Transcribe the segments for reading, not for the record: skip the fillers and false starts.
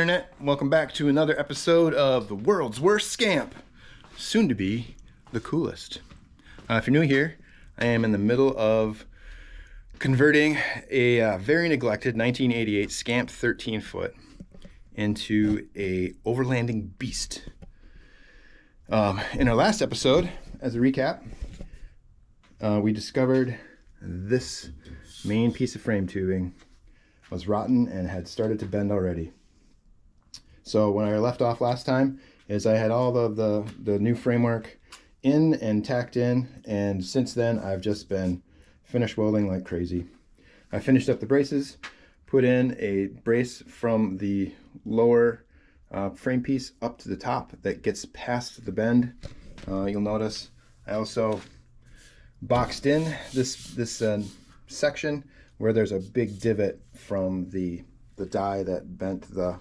Internet. Welcome back to another episode of the world's worst scamp, soon to be the coolest. If you're new here, I am in the middle of converting a very neglected 1988 Scamp 13-foot into a overlanding beast. In our last episode, as a recap, we discovered this main piece of frame tubing was rotten and had started to bend already. So when I left off last time is I had all of the new framework in and tacked in, and since then I've just been finish welding like crazy. I finished up the braces, put in a brace from the lower frame piece up to the top that gets past the bend. You'll notice I also boxed in this section where there's a big divot from the die that bent the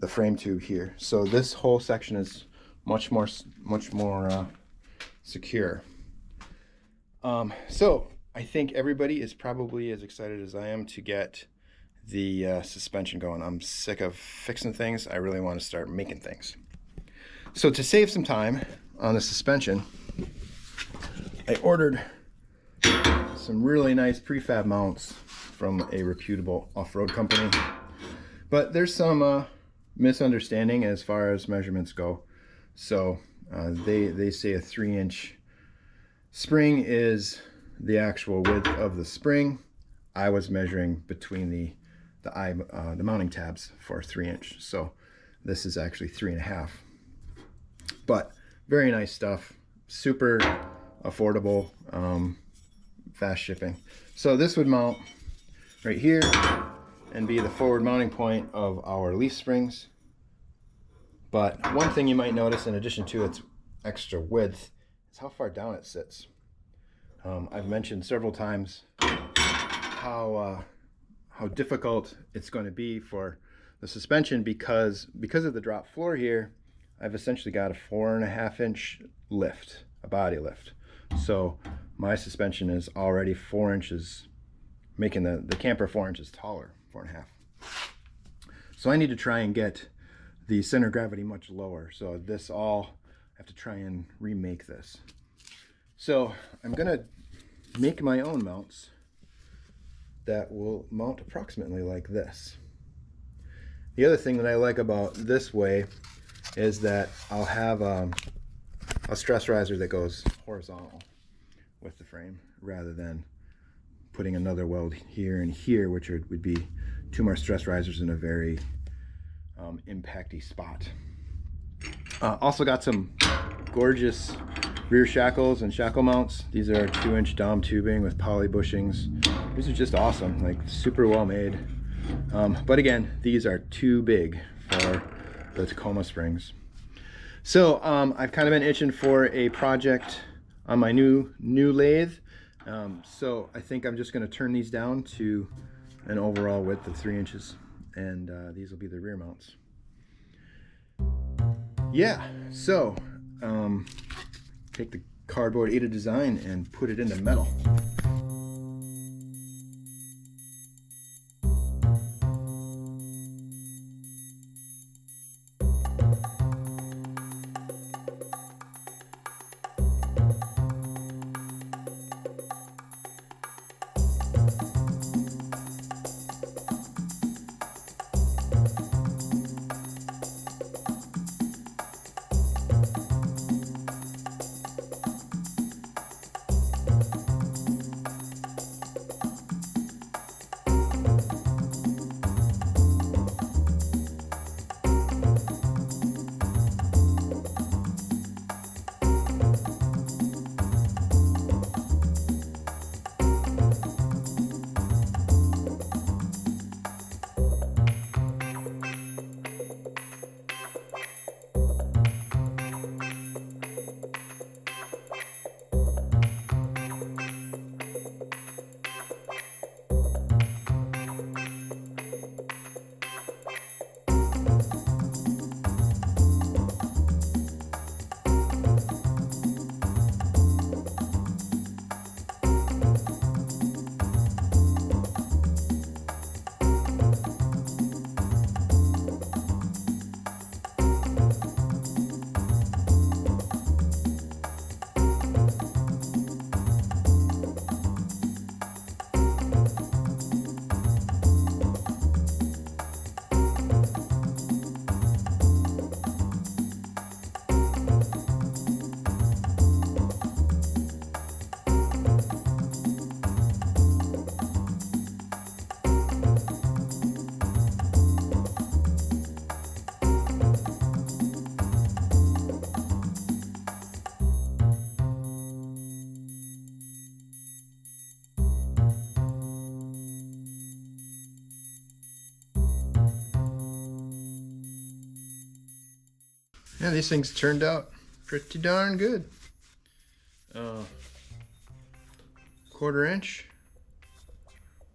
frame tube here. So this whole section is much more secure. So I think everybody is probably as excited as I am to get the suspension going. I'm sick of fixing things. I really want to start making things. So to save some time on the suspension, I ordered some really nice prefab mounts from a reputable off-road company. But there's some misunderstanding as far as measurements go. So they say a 3-inch spring is the actual width of the spring. I was measuring between the mounting tabs for 3-inch, so this is actually 3.5. But very nice stuff, super affordable, fast shipping. So this would mount right here and be the forward mounting point of our leaf springs. But one thing you might notice in addition to its extra width is how far down it sits. I've mentioned several times how difficult it's going to be for the suspension because of the drop floor here. I've essentially got a 4.5-inch lift, a body lift. So my suspension is already 4 inches, making the camper 4 inches taller, 4.5. So I need to try and get the center of gravity much lower. So I have to try and remake this. So I'm gonna make my own mounts that will mount approximately like this. The other thing that I like about this way is that I'll have a stress riser that goes horizontal with the frame rather than putting another weld here and here, which would be two more stress risers in a very impacty spot. Also got some gorgeous rear shackles and shackle mounts. These are 2-inch Dom tubing with poly bushings. These are just awesome, like super well made. But again, these are too big for the Tacoma springs. So I've kind of been itching for a project on my new lathe. So I think I'm just going to turn these down to an overall width of 3 inches, and these will be the rear mounts. Yeah, so take the cardboard Ada design and put it into metal. Yeah, these things turned out pretty darn good. 1/4 inch.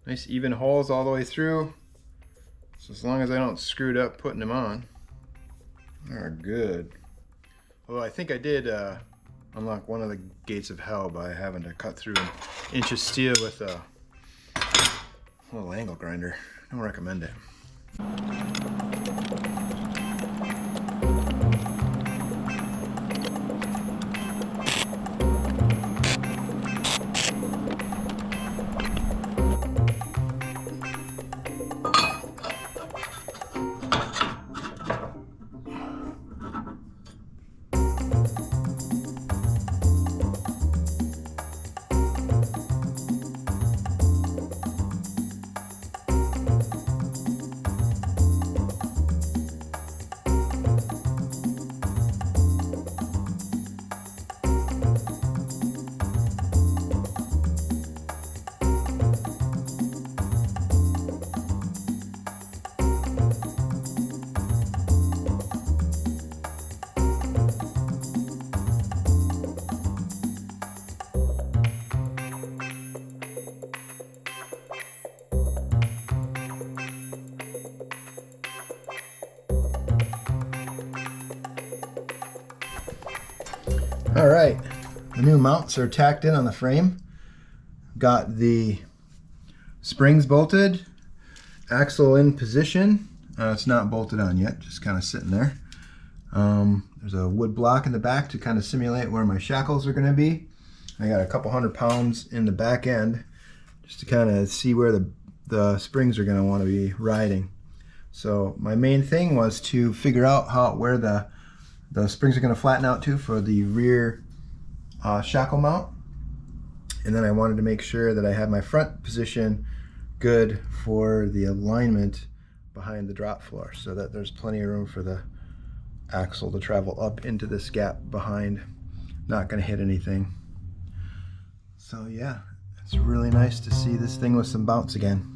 Nice even holes all the way through. So as long as I don't screw it up putting them on, they're good. Although I think I did unlock one of the gates of hell by having to cut through an inch of steel with a little angle grinder. I don't recommend it. All right, the new mounts are tacked in on the frame. Got the springs bolted, axle in position. It's not bolted on yet, just kind of sitting there. There's a wood block in the back to kind of simulate where my shackles are going to be. I got a couple 100 pounds in the back end just to kind of see where the springs are going to want to be riding. So my main thing was to figure out where the springs are going to flatten out to for the rear shackle mount. And then I wanted to make sure that I had my front position good for the alignment behind the drop floor, so that there's plenty of room for the axle to travel up into this gap behind. Not going to hit anything. So yeah, it's really nice to see this thing with some bounce again.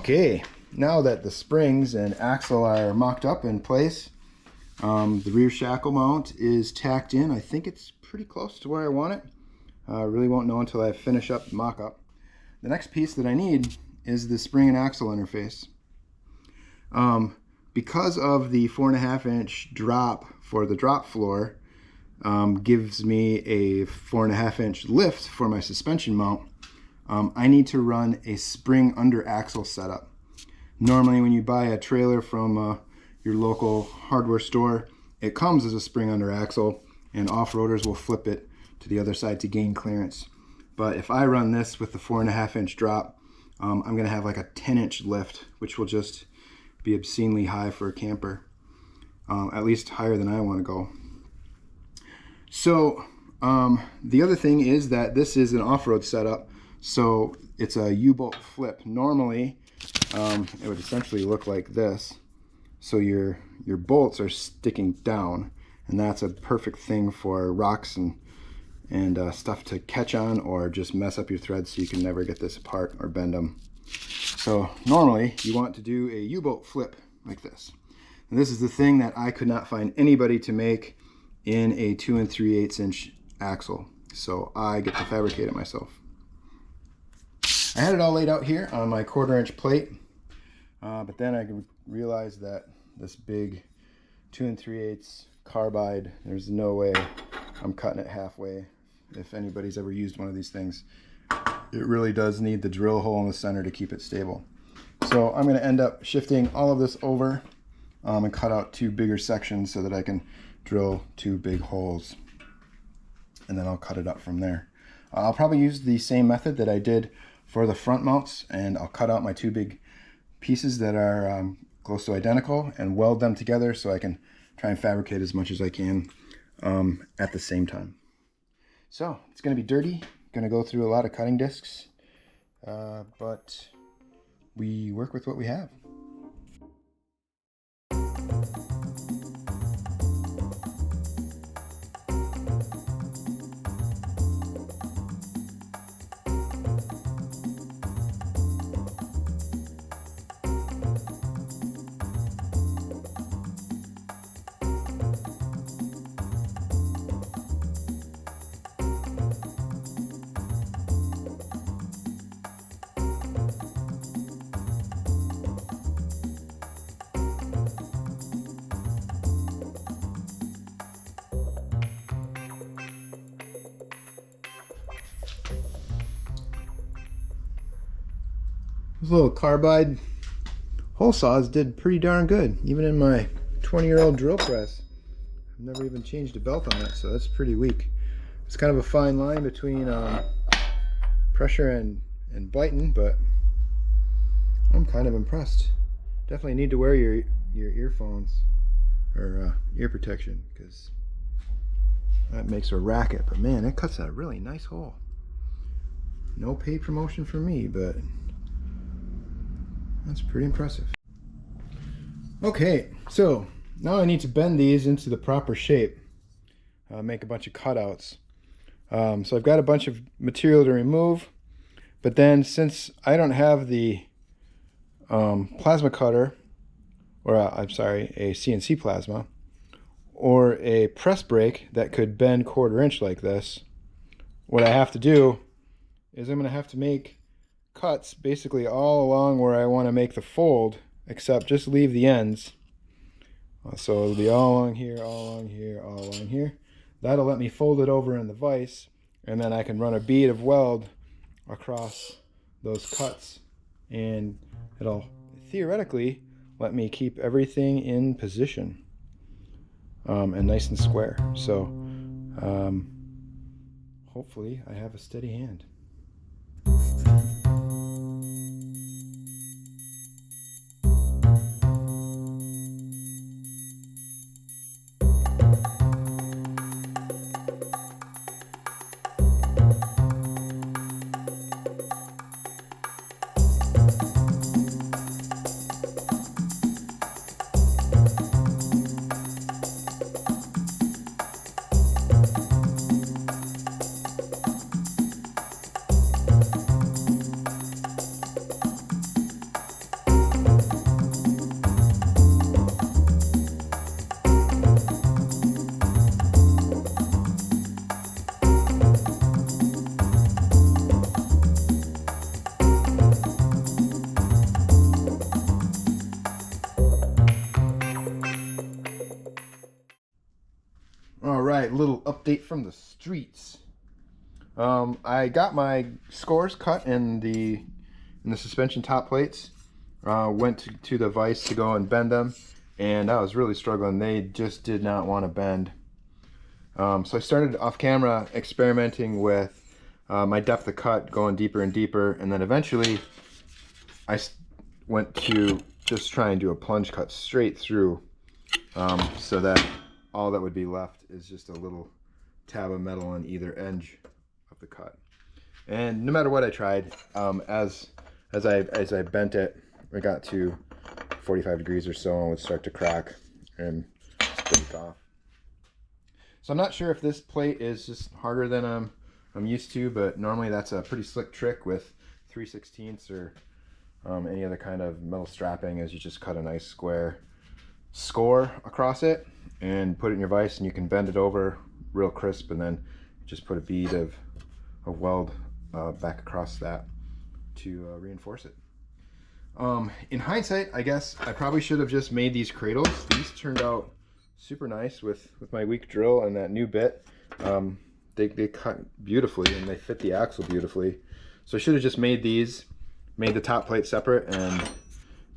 Okay, now that the springs and axle are mocked up in place, the rear shackle mount is tacked in. I think it's pretty close to where I want it. I really won't know until I finish up the mock-up. The next piece that I need is the spring and axle interface. Because of the 4.5-inch drop for the drop floor, gives me a 4.5-inch lift for my suspension mount, I need to run a spring under axle setup. Normally when you buy a trailer from your local hardware store, it comes as a spring under axle, and off-roaders will flip it to the other side to gain clearance. But if I run this with the 4.5-inch drop, I'm going to have like a 10-inch lift, which will just be obscenely high for a camper, at least higher than I want to go. So the other thing is that this is an off-road setup, so it's a U-bolt flip. Normally it would essentially look like this, so your bolts are sticking down, and that's a perfect thing for rocks and stuff to catch on, or just mess up your threads so you can never get this apart or bend them. So normally you want to do a U-bolt flip like this. And this is the thing that I could not find anybody to make in a 2 3/8-inch axle. So I get to fabricate it myself. I had it all laid out here on my 1/4-inch plate, but then I realized that this big 2 3/8 carbide, there's no way I'm cutting it halfway. If anybody's ever used one of these things, it really does need the drill hole in the center to keep it stable. So I'm going to end up shifting all of this over and cut out 2 bigger sections so that I can drill 2 big holes, and then I'll cut it up from there. I'll probably use the same method that I did for the front mounts, and I'll cut out my 2 big pieces that are close to identical and weld them together so I can try and fabricate as much as I can at the same time. So it's going to be dirty, going to go through a lot of cutting discs, but we work with what we have. Those little carbide hole saws did pretty darn good, even in my 20-year-old drill press. I've never even changed a belt on it, so that's pretty weak. It's kind of a fine line between pressure and biting, but I'm kind of impressed. Definitely need to wear your earphones or ear protection, because that makes a racket. But man, it cuts a really nice hole. No paid promotion for me, but that's pretty impressive. Okay, so now I need to bend these into the proper shape, make a bunch of cutouts. So I've got a bunch of material to remove, but then since I don't have the plasma cutter, or I'm sorry, a CNC plasma, or a press brake that could bend 1/4 inch like this, what I have to do is I'm going to have to make cuts basically all along where I want to make the fold, except just leave the ends. So it'll be all along here, all along here, all along here. That'll let me fold it over in the vise, and then I can run a bead of weld across those cuts, and it'll theoretically let me keep everything in position and nice and square. So hopefully I have a steady hand. little update from the streets. I got my scores cut in the suspension top plates. Went to the vise to go and bend them, and I was really struggling. They just did not want to bend. So I started off camera experimenting with my depth of cut, going deeper and deeper, and then eventually I went to just try and do a plunge cut straight through, so that all that would be left is just a little tab of metal on either edge of the cut. And no matter what I tried, as I bent it, I got to 45 degrees or so and would start to crack and break off. So I'm not sure if this plate is just harder than I'm used to, but normally that's a pretty slick trick with 3/16 or any other kind of metal strapping, is you just cut a nice square score across it and put it in your vise, and you can bend it over real crisp, and then just put a bead of weld back across that to reinforce it. In hindsight, I guess I probably should have just made these cradles. These turned out super nice with my weak drill and that new bit. They cut beautifully and they fit the axle beautifully. So I should have just made these, made the top plate separate, and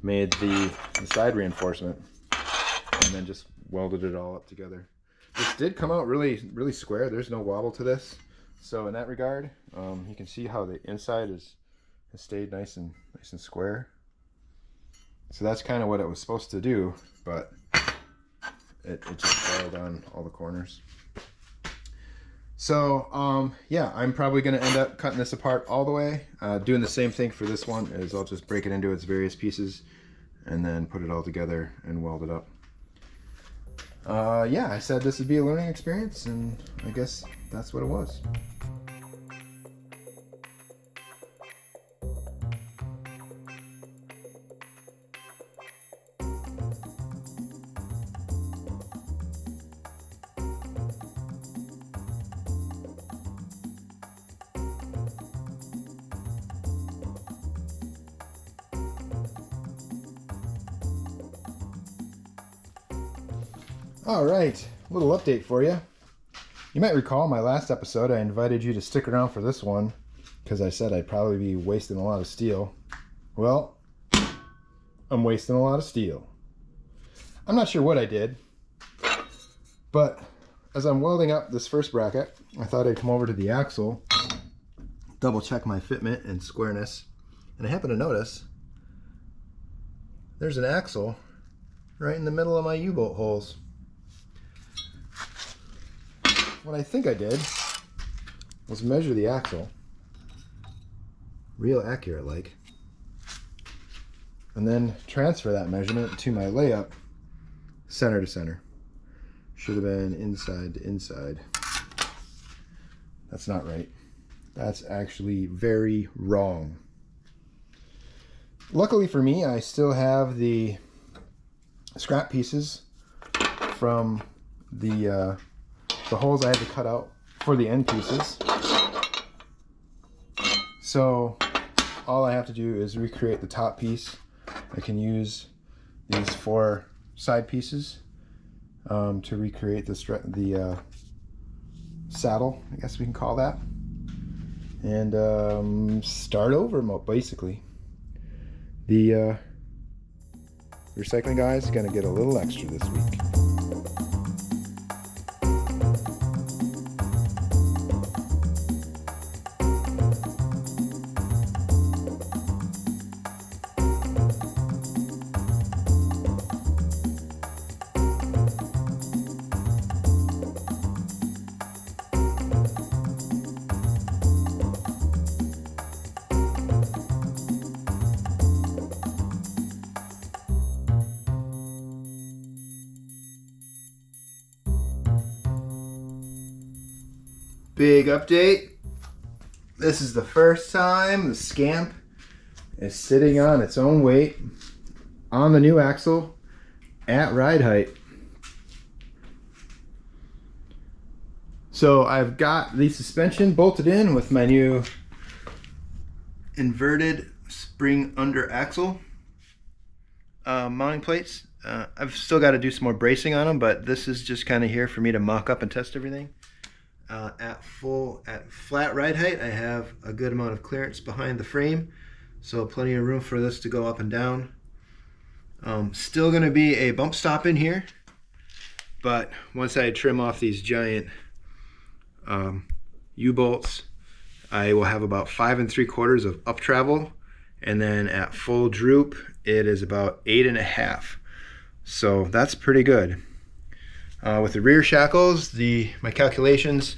made the side reinforcement, and then just welded it all up together. This did come out really square. There's no wobble to this. So in that regard, you can see how the inside has stayed nice and square. So that's kind of what it was supposed to do, but it just failed on all the corners. So yeah, I'm probably going to end up cutting this apart all the way. Doing the same thing for this one, is I'll just break it into its various pieces and then put it all together and weld it up. Yeah, I said this would be a learning experience, and I guess that's what it was. All right, a little update for you. You might recall my last episode, I invited you to stick around for this one because I said I'd probably be wasting a lot of steel. Well, I'm wasting a lot of steel. I'm not sure what I did, but as I'm welding up this first bracket, I thought I'd come over to the axle, double check my fitment and squareness, and I happened to notice there's an axle right in the middle of my U-bolt holes. What I think I did was measure the axle, real accurate like, and then transfer that measurement to my layup center to center. Should have been inside to inside. That's not right. That's actually very wrong. Luckily for me, I still have the scrap pieces from the holes I had to cut out for the end pieces. So all I have to do is recreate the top piece. I can use these 4 side pieces to recreate the saddle, I guess we can call that, and start over basically. The recycling guy is going to get a little extra this week. Big update. This is the first time the Scamp is sitting on its own weight on the new axle at ride height. So I've got the suspension bolted in with my new inverted spring under axle. mounting plates. I've still got to do some more bracing on them, but this is just kind of here for me to mock up and test everything. At flat ride height, I have a good amount of clearance behind the frame, so plenty of room for this to go up and down. Still going to be a bump stop in here, but once I trim off these giant U-bolts, I will have about 5 3/4 of up travel, and then at full droop it is about 8 1/2. So that's pretty good. With the rear shackles, my calculations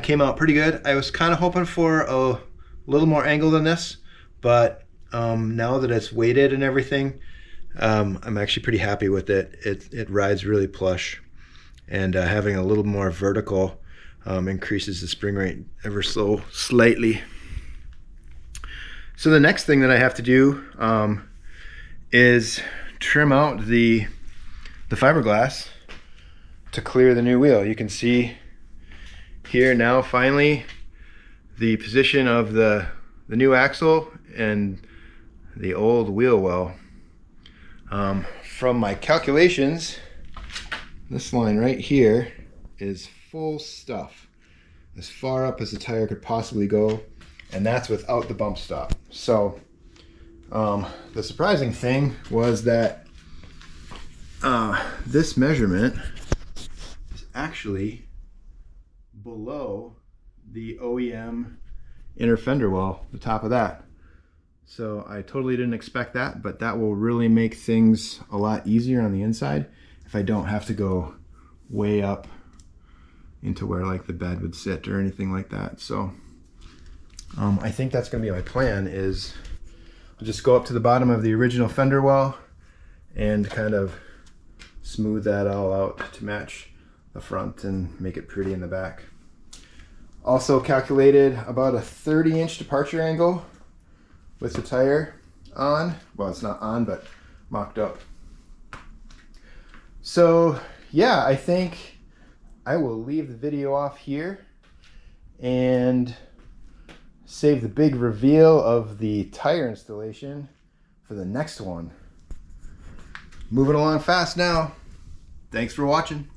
came out pretty good. I was kind of hoping for a little more angle than this, but now that it's weighted and everything, I'm actually pretty happy with it. It rides really plush, and having a little more vertical increases the spring rate ever so slightly. So the next thing that I have to do is trim out the fiberglass to clear the new wheel. You can see here now finally the position of the new axle and the old wheel well. From my calculations, this line right here is full stuff, as far up as the tire could possibly go, and that's without the bump stop. So the surprising thing was that this measurement is actually below the OEM inner fender well, the top of that. So I totally didn't expect that, but that will really make things a lot easier on the inside if I don't have to go way up into where like the bed would sit or anything like that. So I think that's going to be my plan, is I'll just go up to the bottom of the original fender well and kind of smooth that all out to match the front and make it pretty in the back. Also calculated about a 30-inch departure angle with the tire on. Well, it's not on, but mocked up. So yeah, I think I will leave the video off here and save the big reveal of the tire installation for the next one. Moving along fast now. Thanks for watching.